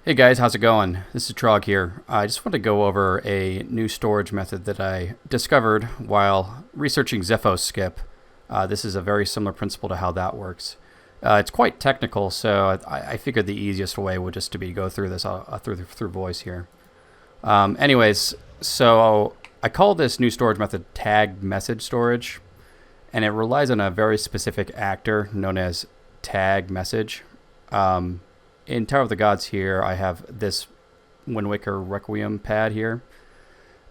Hey guys, how's it going? This is Trog here. I just want to go over a new storage method that I discovered while researching Skip. This is a very similar principle to how that works. It's quite technical, so I figured the easiest way would just to be go through this through voice here. Anyways, so I call this new storage method tagged message storage, and it relies on a very specific actor known as tag message. In Tower of the Gods here, I have this Wind Waker Requiem pad here.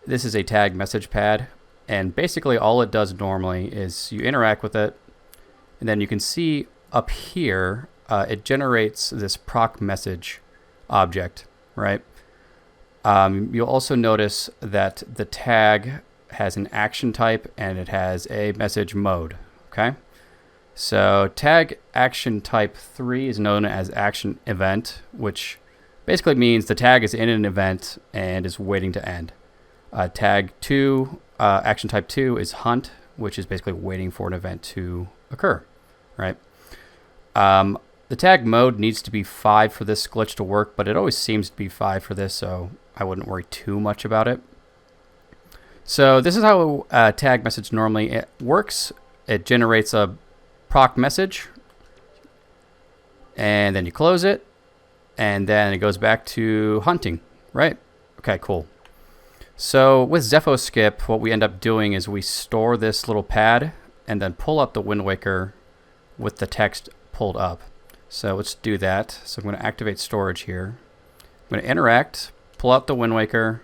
This is a tag message pad, and basically all it does normally is you interact with it, and then you can see up here, it generates this proc message object, right? You'll also notice that the tag has an action type and it has a message mode, okay? So tag action type 3 is known as action event, which basically means the tag is in an event and is waiting to end. Tag 2, action type 2 is hunt, which is basically waiting for an event to occur, right? The tag mode needs to be 5 for this glitch to work, but it always seems to be 5 for this, so I wouldn't worry too much about it. So this is how a tag message normally works. It generates a proc message, and then you close it, and then it goes back to hunting, right? Okay, cool. So with Skip, what we end up doing is we store this little pad and then pull up the Wind Waker with the text pulled up. So let's do that. So I'm going to activate storage here. I'm going to interact, pull out the Wind Waker,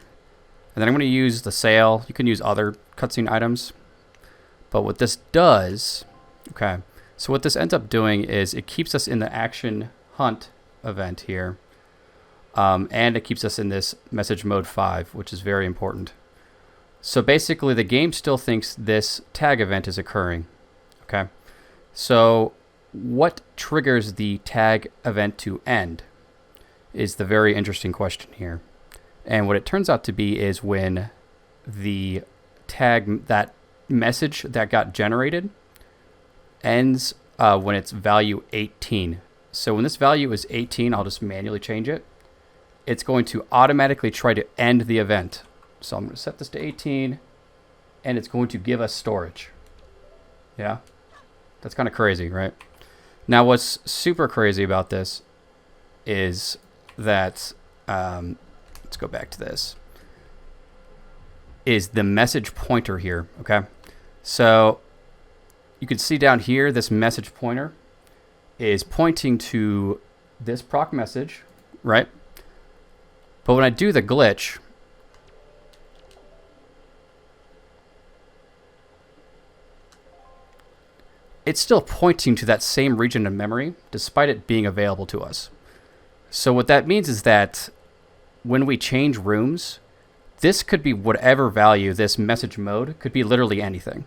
and then I'm going to use the sail. You can use other cutscene items, but what this does, okay, so what this ends up doing is it keeps us in the action hunt event here, and it keeps us in this message mode 5, which is very important. So basically the game still thinks this tag event is occurring, okay? So what triggers the tag event to end is the very interesting question here. And what it turns out to be is when the tag, that message that got generated, ends when it's value 18. So when this value is 18, I'll just manually change it. It's going to automatically try to end the event. So I'm going to set this to 18, and it's going to give us storage. Yeah, that's kind of crazy, right? Now what's super crazy about this is that, let's go back to this, is the message pointer here, okay? So you can see down here, this message pointer is pointing to this proc message, right? But when I do the glitch, it's still pointing to that same region of memory, despite it being available to us. So what that means is that when we change rooms, this could be whatever value, this message mode could be literally anything.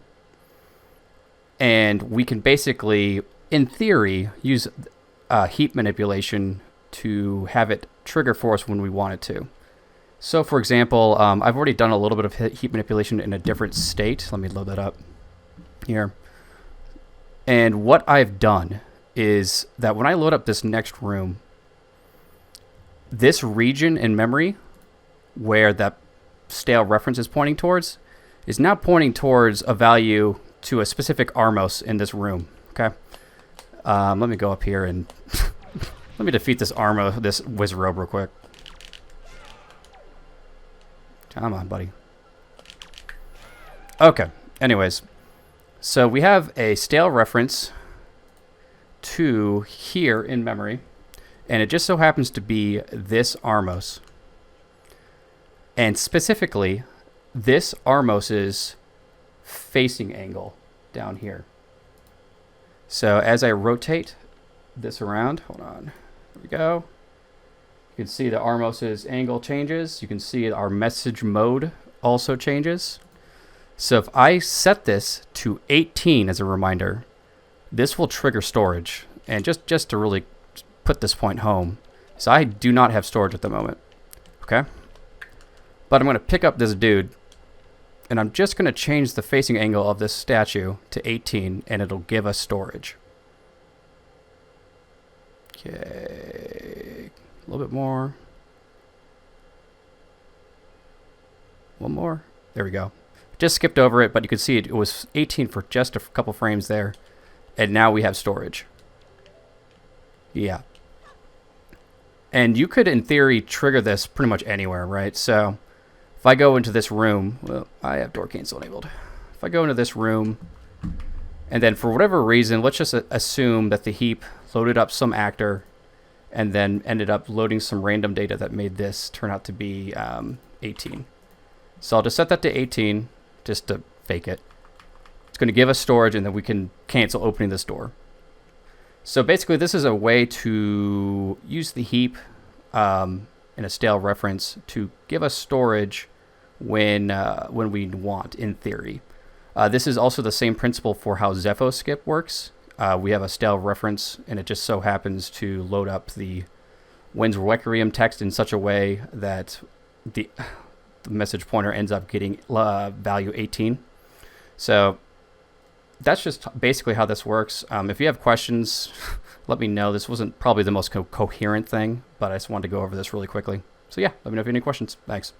And we can basically, in theory, use heap manipulation to have it trigger for us when we want it to. So for example, I've already done a little bit of heap manipulation in a different state. Let me load that up here. And what I've done is that when I load up this next room, this region in memory where that stale reference is pointing towards is now pointing towards a value to a specific Armos in this room, okay? Let me go up here and let me defeat this this Wizrobe real quick. Come on, buddy. Okay, anyways. So we have a stale reference to here in memory, and it just so happens to be this Armos. And specifically, this Armos's facing angle down here. So as I rotate this around, hold on, there we go. You can see the Armos's angle changes. You can see our message mode also changes. So if I set this to 18 as a reminder, this will trigger storage. And just to really put this point home, so I do not have storage at the moment, okay? But I'm going to pick up this dude, and I'm just going to change the facing angle of this statue to 18, and it'll give us storage. Okay, a little bit more. one more. There we go. Just skipped over it, but you can see it was 18 for just a couple frames there. And now we have storage. Yeah. And you could, in theory, trigger this pretty much anywhere, right? So if I go into this room, well, I have door cancel enabled. If I go into this room, and then for whatever reason, let's just assume that the heap loaded up some actor and then ended up loading some random data that made this turn out to be 18. So I'll just set that to 18 just to fake it. It's going to give us storage, and then we can cancel opening this door. So basically, this is a way to use the heap in a stale reference to give us storage when we want, in theory. This is also the same principle for how Zepho skip works. We have a stale reference, and it just so happens to load up the Wind's Requiem text in such a way that the message pointer ends up getting value 18. So that's just basically how this works. If you have questions, let me know. This wasn't probably the most coherent thing, but I just wanted to go over this really quickly. So yeah, let me know if you have any questions. Thanks.